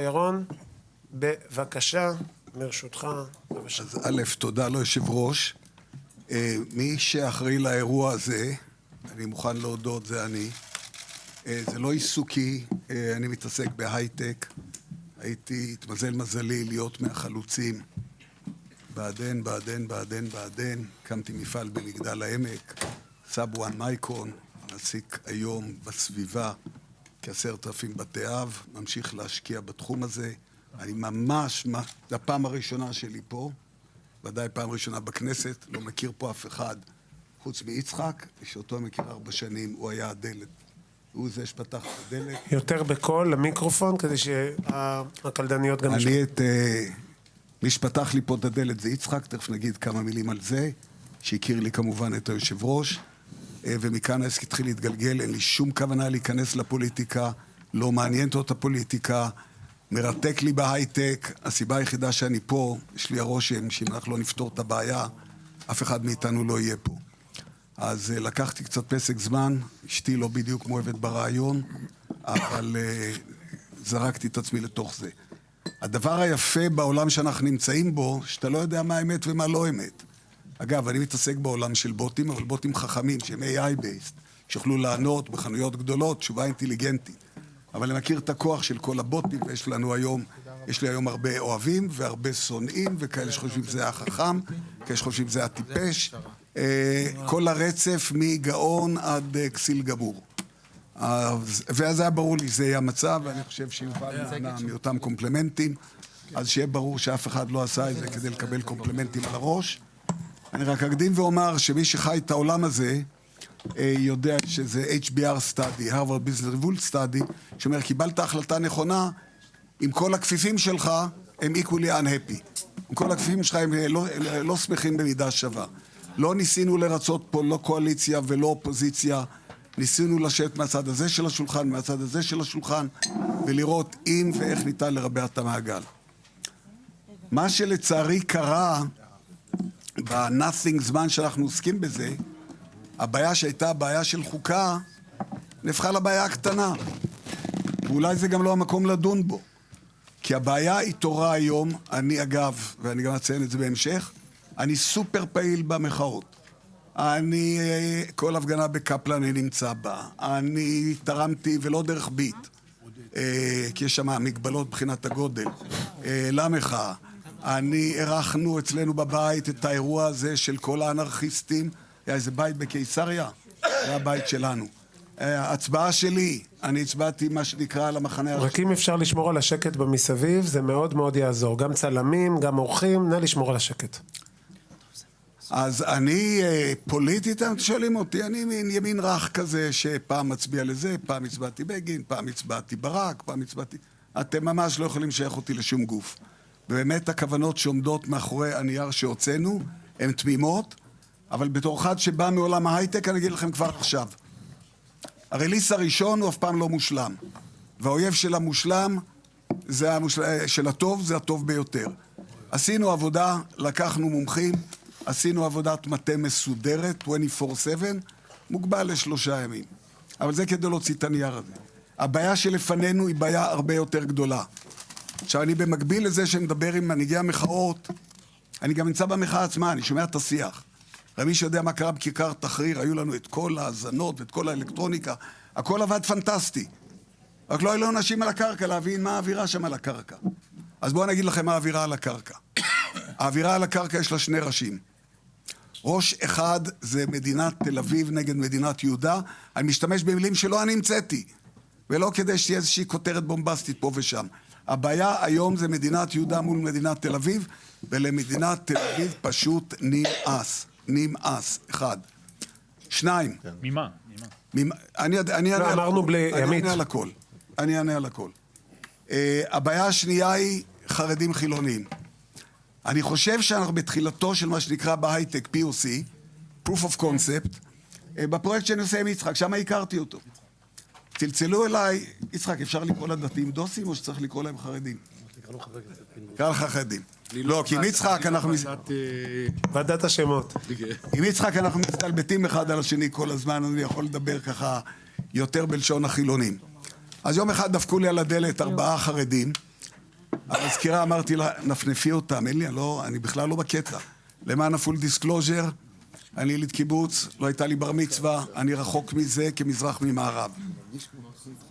ירון, בבקשה, מרשותך. אז א', תודה ליושב ראש. מי שאחראי לאירוע הזה, אני מוכן להודות, זה אני. זה לא עיסוקי, אני מתעסק בהייטק. התמזל מזלי להיות מהחלוצים. בעדן, קמתי מפעל במגדל העמק, סאב-1 מייקרון, מעסיק היום בסביבה כ10,000 בתי אב, ממשיך להשקיע בתחום הזה. אני ממש, זו הפעם הראשונה שלי פה, ודאי פעם ראשונה בכנסת, לא מכיר פה אף אחד, חוץ מיצחק, שאותו מכיר 4 שנים, הוא היה הדלת. הוא זה שפתח את הדלת. יותר בקול למיקרופון, כדי שהקלדניות גם ישמעו. מי שפתח לי פה את הדלת זה יצחק, תכף נגיד כמה מילים על זה, שהכיר לי כמובן את היושב ראש, ומכאן העסק התחיל להתגלגל, אין לי שום כוונה להיכנס לפוליטיקה, לא מעניינת אותה פוליטיקה, מרתק לי בהייטק, הסיבה היחידה שאני פה, יש לי הרושם שאם אנחנו לא נפתור את הבעיה, אף אחד מאיתנו לא יהיה פה. אז לקחתי קצת פסק זמן, אשתי לא בדיוק מואבת ברעיון, אבל זרקתי את עצמי לתוך זה. הדבר היפה בעולם שאנחנו נמצאים בו, שאתה לא יודע מה האמת ומה לא אמת. אגב, אני מתעסק בעולם של בוטים, אבל בוטים חכמים, שהם AI-based, שיוכלו לענות בחנויות גדולות, תשובה אינטליגנטית. אבל אני מכיר את הכוח של כל הבוטים, ויש לי היום הרבה אוהבים והרבה שונאים, וכאלה שחושבים שזה החכם, כאלה שחושבים שזה הטיפש. כל הרצף מגאון עד כסיל גמור. ואז היה ברור לי שזה יהיה המצב, ואני חושב שיובל נהנה מאותם קומפלמנטים, אז שיהיה ברור שאף אחד לא עשה את זה כדי לקבל קומפלמנטים על הראש. אני רק אקדים ואומר שמי שחי את העולם הזה, יודע שזה HBR Study, Harvard Business Review Study, שאומר, קיבלת החלטה נכונה, עם כל הכפיפים שלך, הם equally unhappy. עם כל הכפיפים שלך הם לא שמחים במידה שווה. לא ניסינו לרצות פה לא קואליציה ולא אופוזיציה, ניסינו לשבת מהצד הזה של השולחן, מהצד הזה של השולחן, ולראות אם ואיך ניתן לרבע את המעגל. מה שלצערי קרה, ב-nothing זמן שאנחנו עוסקים בזה, הבעיה שהייתה הבעיה של חוקה, נפחה לבעיה הקטנה. ואולי זה גם לא המקום לדון בו. כי הבעיה התעוררה היום, אני אגב, ואני גם אציין את זה בהמשך, אני סופר פעיל במחאות. אני, כל הפגנה בקפלן אני נמצא בה. אני תרמתי, ולא דרך ביט, כי יש שם מגבלות מבחינת הגודל, למחאה. אני ערכנו אצלנו בבית את האירוע הזה של כל האנרכיסטים. היה איזה בית בקיסריה, זה הבית שלנו. ההצבעה שלי, אני הצבעתי מה שנקרא למחנה... רק אם אפשר לשמור על השקט במסביב, זה מאוד מאוד יעזור. גם צלמים, גם אורחים, נא לשמור על השקט. אז אני פוליטית, אתם שואלים אותי, אני מין ימין רך כזה, שפעם מצביע לזה, פעם הצבעתי בגין, פעם הצבעתי ברק, פעם הצבעתי... אתם ממש לא יכולים לשייך אותי לשום גוף. באמת הכוונות שעומדות מאחורי הנייר שהוצאנו, הן תמימות, אבל בתור אחד שבא מעולם ההייטק, אני אגיד לכם כבר עכשיו. הרליס הראשון הוא אף פעם לא מושלם. והאויב של המושלם, של הטוב, זה הטוב ביותר. עשינו עבודה, לקחנו מומחים, עשינו עבודת מטה מסודרת, 24/7, מוגבל ל3 ימים. אבל זה כדי להוציא את הנייר הזה. הבעיה שלפנינו היא בעיה הרבה יותר גדולה. עכשיו, אני במקביל לזה שמדבר עם מנהיגי המחאות, אני גם נמצא במחאה עצמה, אני שומע את השיח. ומי שיודע מה קרה בכיכר תחריר, היו לנו את כל ההזנות ואת כל האלקטרוניקה, הכל עבד פנטסטי. רק לא היו לו אנשים על הקרקע להבין מה האווירה שם על הקרקע. אז בואו נגיד לכם מה האווירה על הקרקע. האווירה על הקרקע יש לה 2 ראשים. ראש אחד זה מדינת תל אביב נגד מדינת יהודה, אני משתמש במילים שלא אני המצאתי, ולא כדי שתהיה איזושהי כותרת בומבסטית פה ושם. הבעיה היום זה מדינת יהודה מול מדינת תל אביב, ולמדינת תל אביב פשוט נמאס. נמאס, 1. 2. ממה? אני אענה על הכל. הבעיה השנייה היא חרדים חילונים. אני חושב שאנחנו בתחילתו של מה שנקרא בהייטק POC, Proof of Concept, בפרויקט שאני עושה עם יצחק, שם הכרתי אותו. צלצלו אליי, יצחק, אפשר לקרוא לדתיים דוסים או שצריך לקרוא להם חרדים? קרא לך חרדים. לא, כי עם יצחק אנחנו... ועדת השמות. עם יצחק אנחנו מסתלבטים אחד על השני כל הזמן, אני יכול לדבר ככה יותר בלשון החילונים. אז יום אחד דפקו לי על הדלת 4 חרדים, המזכירה אמרתי לה, נפנפי אותם, אין לי, אני בכלל לא בקטע. למען הפול דיסקלוז'ר, אני יליד קיבוץ, לא הייתה לי בר מצווה, אני רחוק מזה כמזרח ממערב.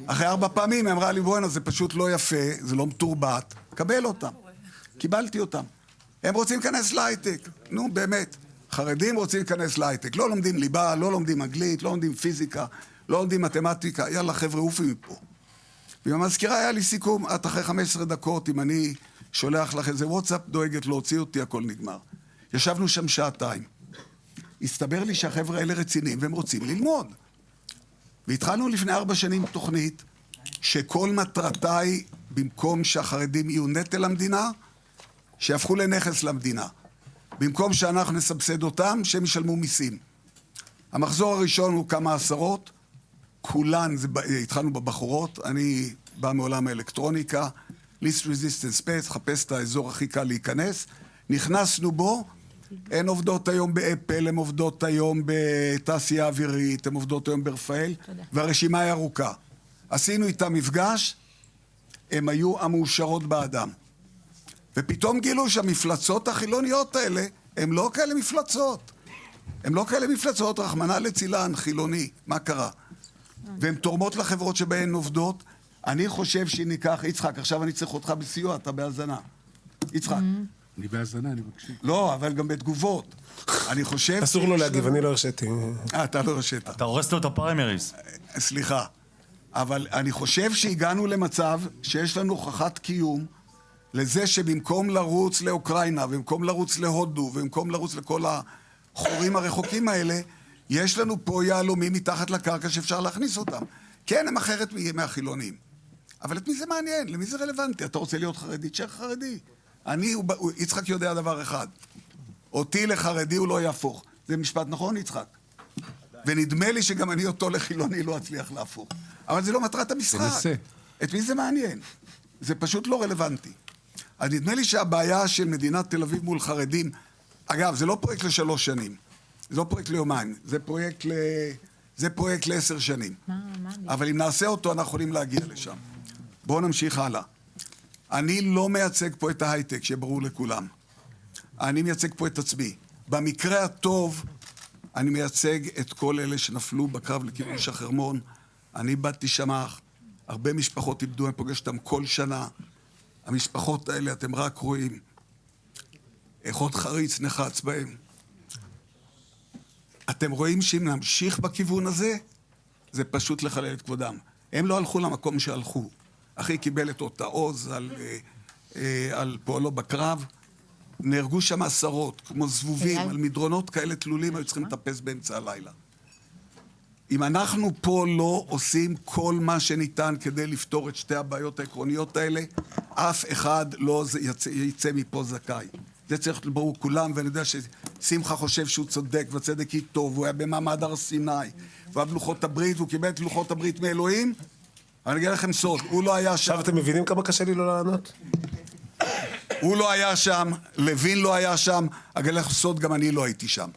אחרי 4 פעמים היא אמרה לי, בואנה, זה פשוט לא יפה, זה לא מתורבת, קבל אותם. קיבלתי אותם. הם רוצים להיכנס להייטק, נו באמת. חרדים רוצים להיכנס להייטק, לא לומדים ליבה, לא לומדים אנגלית, לא לומדים פיזיקה, לא לומדים מתמטיקה, יאללה חבר'ה, עופי מפה. ועם המזכירה היה לי סיכום, את אחרי 15 דקות, אם אני שולח לך איזה וואטסאפ, דואגת להוציא אותי, הכל נגמר. ישבנו שם 2 שעות. הסתבר לי שהחבר'ה האלה רציניים והם רוצים ללמוד. והתחלנו לפני 4 שנים תוכנית, שכל מטרתה היא, במקום שהחרדים יהיו נטל למדינה, שיהפכו לנכס למדינה. במקום שאנחנו נסבסד אותם, שהם ישלמו מיסים. המחזור הראשון הוא כמה עשרות, כולן, התחלנו בבחורות, אני בא מעולם האלקטרוניקה, least resistance space, חפש את האזור הכי קל להיכנס, נכנסנו בו, הן עובדות היום באפל, הן עובדות היום בתעשייה אווירית, הן עובדות היום ברפאל, והרשימה היא ארוכה. עשינו איתם מפגש, הן היו המאושרות באדם. ופתאום גילו שהמפלצות החילוניות האלה, הן לא כאלה מפלצות. הן לא כאלה מפלצות, רחמנא לצילן, חילוני, מה קרה? והן תורמות לחברות שבהן עובדות. אני חושב שניקח, יצחק, עכשיו אני צריך אותך בסיוע, אתה בהאזנה. יצחק. אני בהאזנה, אני מקשיב. לא, אבל גם בתגובות. אני חושב... אסור לו להגיב, אני לא הרשיתי. אתה לא הרשית. אתה הורס לו את הפריימריז. סליחה. אבל אני חושב שהגענו למצב שיש לנו הוכחת קיום לזה שבמקום לרוץ לאוקראינה, ובמקום לרוץ להודו, ובמקום לרוץ לכל החורים הרחוקים האלה, יש לנו פה יהלומים מתחת לקרקע שאפשר להכניס אותם. כן, הם אחרת מהחילונים. אבל את מי זה מעניין? למי זה רלוונטי? אתה רוצה להיות חרדי? תשאר חרדי. יצחק יודע דבר אחד. אותי לחרדי הוא לא יהפוך. זה משפט נכון, יצחק? ונדמה לי שגם אני אותו לחילוני לא אצליח להפוך. אבל זה לא מטרת המשחק. תנסה. את מי זה מעניין? זה פשוט לא רלוונטי. אז נדמה לי שהבעיה של מדינת תל אביב מול חרדים, אגב, זה לא פרויקט ל3 שנים. זה לא פרויקט ליומיים. זה פרויקט ל10 שנים. אבל אם נעשה אותו, אנחנו יכולים להגיע לשם. בואו נמשיך הלאה. אני לא מייצג פה את ההייטק, שברור לכולם. אני מייצג פה את עצמי. במקרה הטוב, אני מייצג את כל אלה שנפלו בקרב לכיבוש החרמון. אני באתי שם, הרבה משפחות איבדו, אני פוגש אותם כל שנה. המשפחות האלה, אתם רק רואים, איכות חריץ נחץ בהם. אתם רואים שאם נמשיך בכיוון הזה, זה פשוט לחלל את כבודם. הם לא הלכו למקום שהלכו. אחי קיבל את אותה עוז על פועלו בקרב. נהרגו שם 10, כמו זבובים, על מדרונות כאלה תלולים, היו צריכים לטפס באמצע הלילה. אם אנחנו פה לא עושים כל מה שניתן כדי לפתור את 2 הבעיות העקרוניות האלה, אף אחד לא יצא מפה זכאי. זה צריך להיות ברור כולם, ואני יודע ששמחה חושב שהוא צודק, והצדק איתו, והוא היה במעמד הר סיני, והוא היה בלוחות הברית, והוא קיבל את לוחות הברית מאלוהים. אני אגיד לכם סוד, הוא לא היה שם. עכשיו אתם מבינים כמה קשה לי לא לענות? הוא לא היה שם, לוין לא היה שם, אגיד לכם סוד, גם אני לא הייתי שם.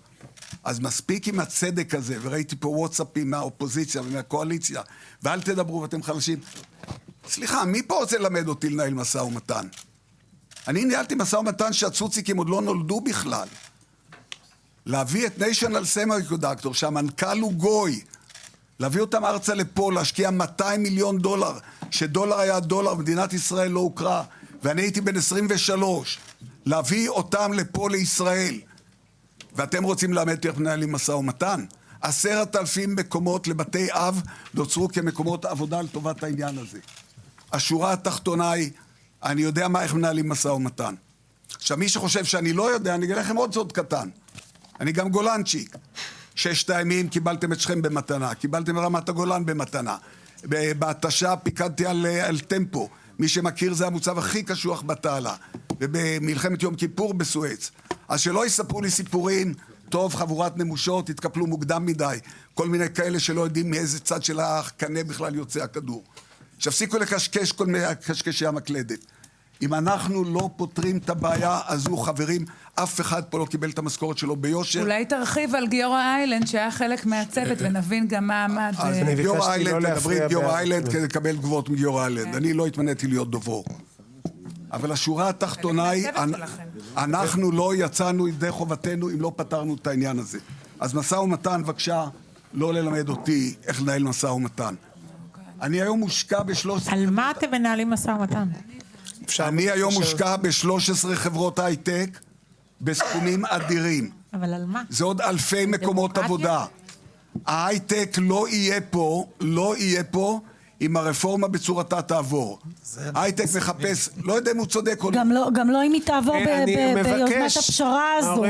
אז מספיק עם הצדק הזה, וראיתי פה וואטסאפים מהאופוזיציה ומהקואליציה, ואל תדברו ואתם חלשים. סליחה, מי פה רוצה ללמד אותי לנהל משא ומתן? אני ניהלתי משא ומתן שהצוציקים עוד לא נולדו בכלל. להביא את National Semiconductor, שהמנכ"ל הוא גוי, להביא אותם ארצה לפה, להשקיע $200 מיליון, שדולר היה דולר, מדינת ישראל לא הוכרה, ואני הייתי בן 23, להביא אותם לפה לישראל. ואתם רוצים ללמד איך מנהלים משא ומתן? 10,000 מקומות לבתי אב נוצרו כמקומות עבודה לטובת העניין הזה. השורה התחתונה היא, אני יודע איך מנהלים משא ומתן. עכשיו, מי שחושב שאני לא יודע, אני אגיד לכם עוד סוד קטן. אני גם גולנצ'יק. 6 הימים קיבלתם את שכם במתנה, קיבלתם רמת הגולן במתנה. בהתשה פיקדתי על טמפו. מי שמכיר זה המוצב הכי קשוח בתעלה. ובמלחמת יום כיפור בסואץ. אז שלא יספרו לי סיפורים, טוב, חבורת נמושות, התקפלו מוקדם מדי. כל מיני כאלה שלא יודעים מאיזה צד של הקנה בכלל יוצא הכדור. שהפסיקו לקשקש כל מיני קשקשי המקלדת. אם אנחנו לא פותרים את הבעיה הזו, חברים, אף אחד פה לא קיבל את המשכורת שלו ביושר. אולי תרחיב על גיורא איילנד, שהיה חלק מהצוות, ונבין גם מה עמד. גיורא איילנד, תדברי את גיורא איילנד כדי לקבל תגובות מגיורא איילנד. אני לא התמניתי להיות דוברו. אבל השורה התחתונה היא, אנחנו לא יצאנו ידי חובתנו אם לא פתרנו את העניין הזה. אז משא ומתן, בבקשה, לא ללמד אותי איך לנהל משא ומתן. אני היום מושקע ב-13... על מה אתם מנהלים משא ומתן? אני היום מושקע ב-13 חברות הייטק, בסכומים אדירים. אבל על מה? זה עוד אלפי מקומות עבודה. ההייטק לא יהיה פה אם הרפורמה בצורתה תעבור. ההייטק מחפש, לא יודע אם הוא צודק או לא. גם לא אם היא תעבור ביוזמת הפשרה הזו.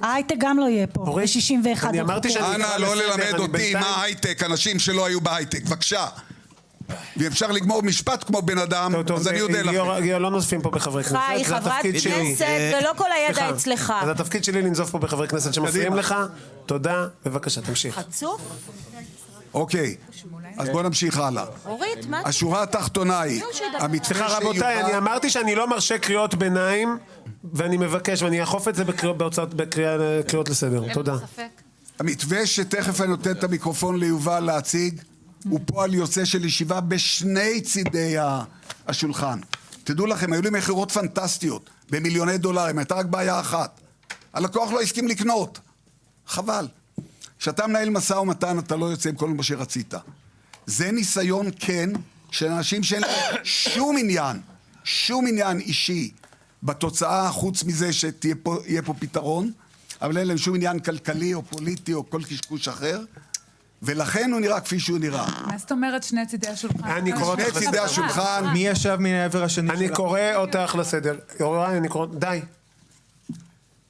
ההייטק גם לא יהיה פה, ב-61. אני אמרתי שאני... אנא, לא ללמד אותי מה הייטק, אנשים שלא היו בהייטק, בבקשה. ואפשר לגמור משפט כמו בן אדם, אז אני יודע לכם. גיאו, לא נוזפים פה בחברי כנסת, חי, חברת כנסת, ולא כל הידע אצלך. אז התפקיד שלי לנזוף פה בחברי כנסת שמפריעים לך. תודה, בבקשה, תמשיך. חצוף? אוקיי, אז בוא נמשיך הלאה. אורית, מה? השורה התחתונה היא, סליחה רבותיי, אני אמרתי שאני לא מרשה קריאות ביניים, ואני מבקש, ואני אאכוף את זה בקריאות לסדר. תודה. המתווה שתכף אני נותן את המיקרופון ליובל להציג, הוא פועל יוצא של ישיבה בשני צידי השולחן. תדעו לכם, היו לי מחירות פנטסטיות, במיליוני דולרים, הייתה רק בעיה אחת. הלקוח לא הסכים לקנות. חבל. כשאתה מנהל משא ומתן, אתה לא יוצא עם כל מה שרצית. זה ניסיון כן, של אנשים שאין להם שום עניין אישי, בתוצאה, חוץ מזה שיהיה פה פתרון, אבל אין להם שום עניין כלכלי או פוליטי או כל קשקוש אחר, ולכן הוא נראה כפי שהוא נראה. מה זאת אומרת שני צידי השולחן? שני צידי השולחן. מי ישב מעבר השני? אני קורא אותך לסדר. יוראי, אני קורא... די.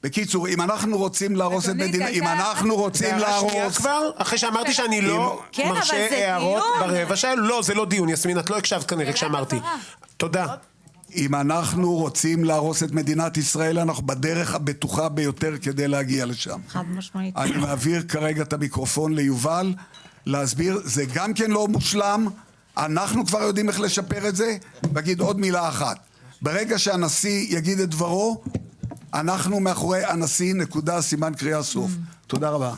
בקיצור, אם אנחנו רוצים להרוס את מדינה, אם אנחנו רוצים להרוס... כבר? אחרי שאמרתי שאני לא מרשה הערות ברבע שעה? לא, זה לא דיון, יסמין, את לא הקשבת כנראה כשאמרתי. תודה. אם אנחנו רוצים להרוס את מדינת ישראל, אנחנו בדרך הבטוחה ביותר כדי להגיע לשם. חד משמעית. אני מעביר כרגע את המיקרופון ליובל, להסביר, זה גם כן לא מושלם, אנחנו כבר יודעים איך לשפר את זה, ואגיד עוד מילה אחת. ברגע שהנשיא יגיד את דברו, אנחנו מאחורי הנשיא, נקודה, סימן קריאה סוף. תודה רבה.